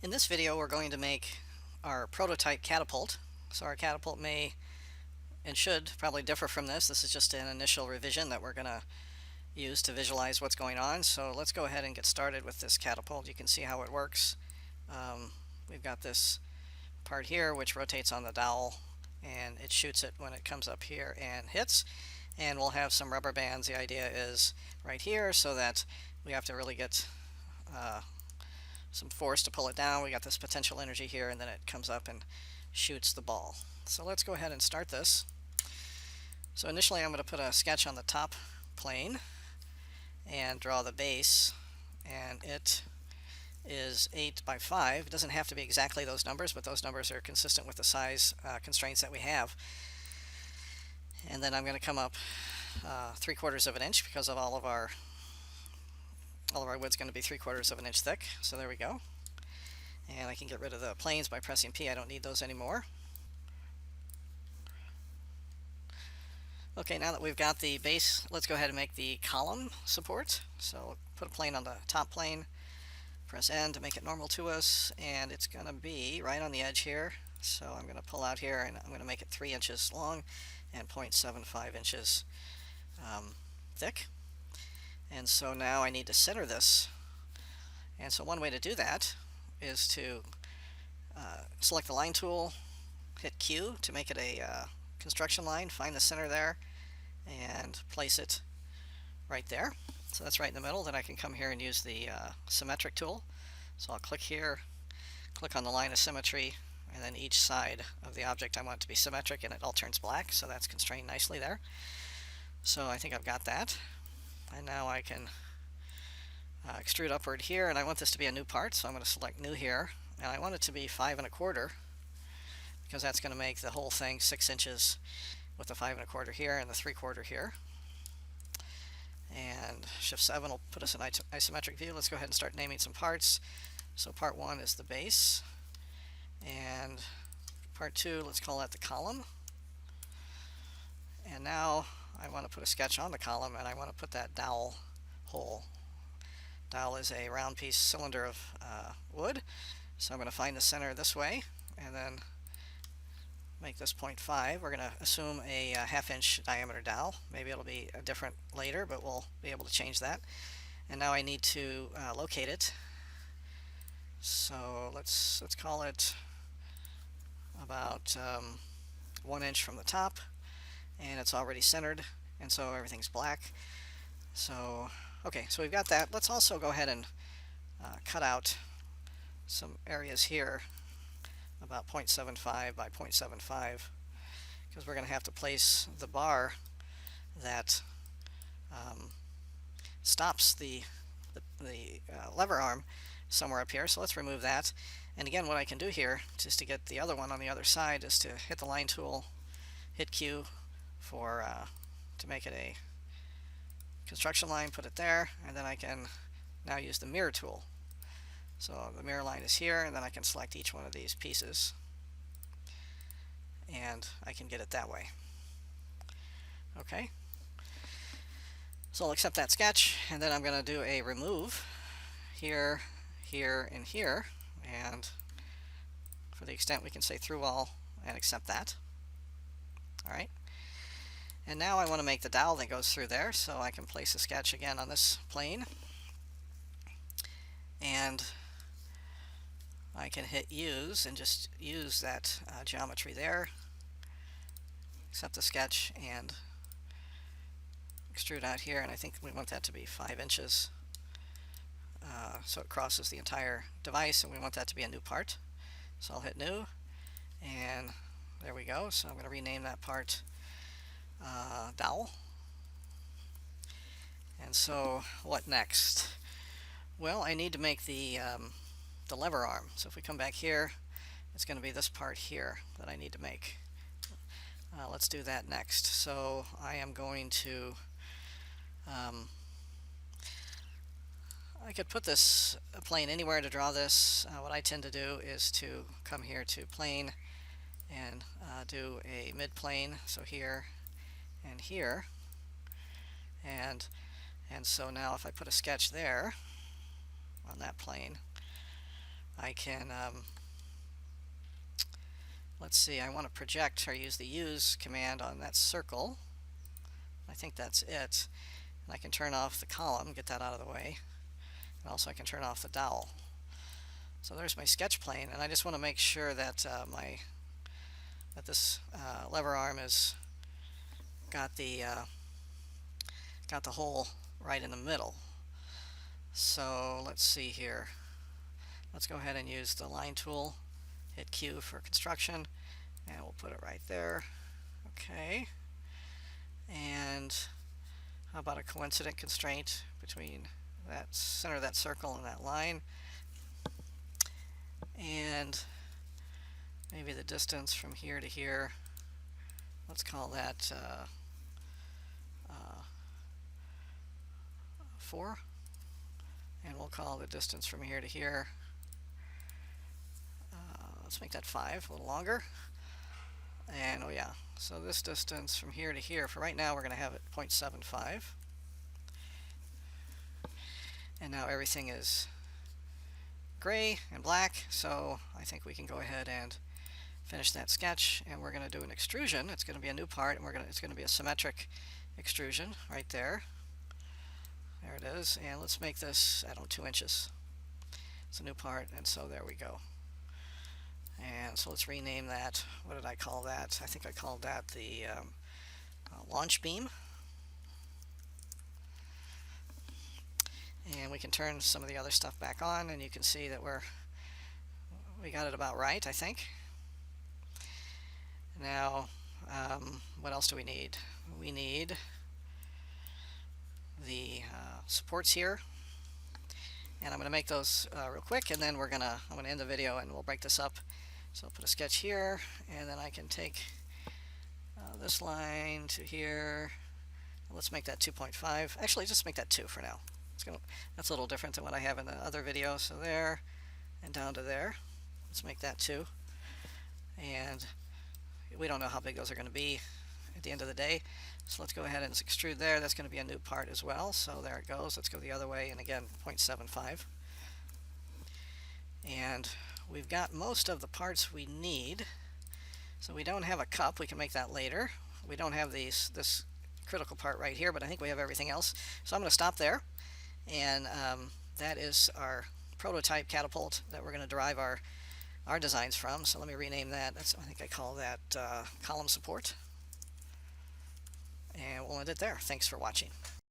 In this video, we're going to make our prototype catapult. So our catapult may and should probably differ from this. This is just an initial revision that we're going to use to visualize what's going on. So let's go ahead and get started with this catapult. You can see how it works. We've got this part here which rotates on the dowel, and it shoots it when it comes up here and hits. And we'll have some rubber bands. The idea is right here so that we have to really get some force to pull it down. We got this potential energy here, and then it comes up and shoots the ball. So let's go ahead and start this. So initially I'm going to put a sketch on the top plane and draw the base, and it is 8 by 5. It doesn't have to be exactly those numbers, but those numbers are consistent with the size constraints that we have. And then I'm going to come up 3/4 of an inch because of all of our wood's going to be 3/4 of an inch thick. So there we go. And I can get rid of the planes by pressing P. I don't need those anymore. Okay, now that we've got the base, let's go ahead and make the column support. So put a plane on the top plane, press N to make it normal to us, and it's going to be right on the edge here. So I'm going to pull out here, and I'm going to make it 3 inches long and 0.75 inches thick. And so now I need to center this. And so one way to do that is to select the line tool, hit Q to make it a construction line, find the center there, and place it right there. So that's right in the middle. Then I can come here and use the symmetric tool. So I'll click here, click on the line of symmetry, and then each side of the object I want it to be symmetric, and it all turns black, so that's constrained nicely there. So I think I've got that. And now I can extrude upward here, and I want this to be a new part, so I'm going to select new here, and I want it to be 5 1/4 because that's going to make the whole thing 6 inches with the 5 1/4 here and the 3/4 here. And Shift 7 will put us in isometric view. Let's go ahead and start naming some parts. So part 1 is the base, and part 2, let's call that the column. And now I want to put a sketch on the column, and I want to put that dowel hole. Dowel is a round piece cylinder of wood, so I'm going to find the center this way and then make this 0.5. We're going to assume a 1/2 inch diameter dowel. Maybe it'll be different later, but we'll be able to change that. And now I need to locate it. So let's call it about 1 inch from the top, and it's already centered, and so everything's black. So okay, so we've got that. Let's also go ahead and cut out some areas here about 0.75 by 0.75 because we're going to have to place the bar that stops the lever arm somewhere up here. So let's remove that. And again, what I can do here, just to get the other one on the other side, is to hit the line tool, hit Q for to make it a construction line, put it there, and then I can now use the mirror tool. So the mirror line is here, and then I can select each one of these pieces, and I can get it that way. Okay, so I'll accept that sketch, and then I'm going to do a remove here, here, and here, and for the extent we can say through all and accept that. Alright, and now I want to make the dowel that goes through there, so I can place a sketch again on this plane, and I can hit use and just use that geometry there, accept the sketch, and extrude out here, and I think we want that to be 5 inches so it crosses the entire device, and we want that to be a new part. So I'll hit new, and there we go. So I'm going to rename that part dowel. And so what next? Well, I need to make the lever arm. So if we come back here, it's going to be this part here that I need to make. Let's do that next. So I am going to I could put this plane anywhere to draw this. What I tend to do is to come here to plane and do a mid plane, so here and here, and so now if I put a sketch there on that plane, I can, let's see, I want to project or use the use command on that circle. I think that's it. And I can turn off the column, get that out of the way. And also I can turn off the dowel. So there's my sketch plane, and I just want to make sure that this lever arm is got the hole right in the middle. So let's see here. Let's go ahead and use the line tool. Hit Q for construction, and we'll put it right there. Okay. And how about a coincident constraint between that center of that circle and that line? And maybe the distance from here to here, let's call that 4. And we'll call the distance from here to here, let's make that 5, a little longer. And oh yeah, so this distance from here to here, for right now we're going to have it 0.75. And now everything is gray and black, so I think we can go ahead and finish that sketch, and we're going to do an extrusion. It's going to be a new part, and it's going to be a symmetric extrusion right there. There it is, and let's make this, I don't know, 2 inches. It's a new part, and so there we go. And so let's rename that. What did I call that? I think I called that the launch beam. And we can turn some of the other stuff back on, and you can see that we got it about right, I think. Now, what else do we need? We need the supports here, and I'm going to make those real quick, and then I'm going to end the video and we'll break this up. So I'll put a sketch here, and then I can take this line to here. Let's make that 2.5. Actually, just make that 2 for now. That's a little different than what I have in the other video. So there, and down to there. Let's make that 2. And we don't know how big those are going to be at the end of the day. So let's go ahead and extrude there. That's going to be a new part as well. So there it goes. Let's go the other way, and again, 0.75. And we've got most of the parts we need. So we don't have a cup. We can make that later. We don't have this critical part right here, but I think we have everything else. So I'm going to stop there. And that is our prototype catapult that we're going to derive our designs from. So let me rename that. I think I call that column support. And we'll end it there. Thanks for watching.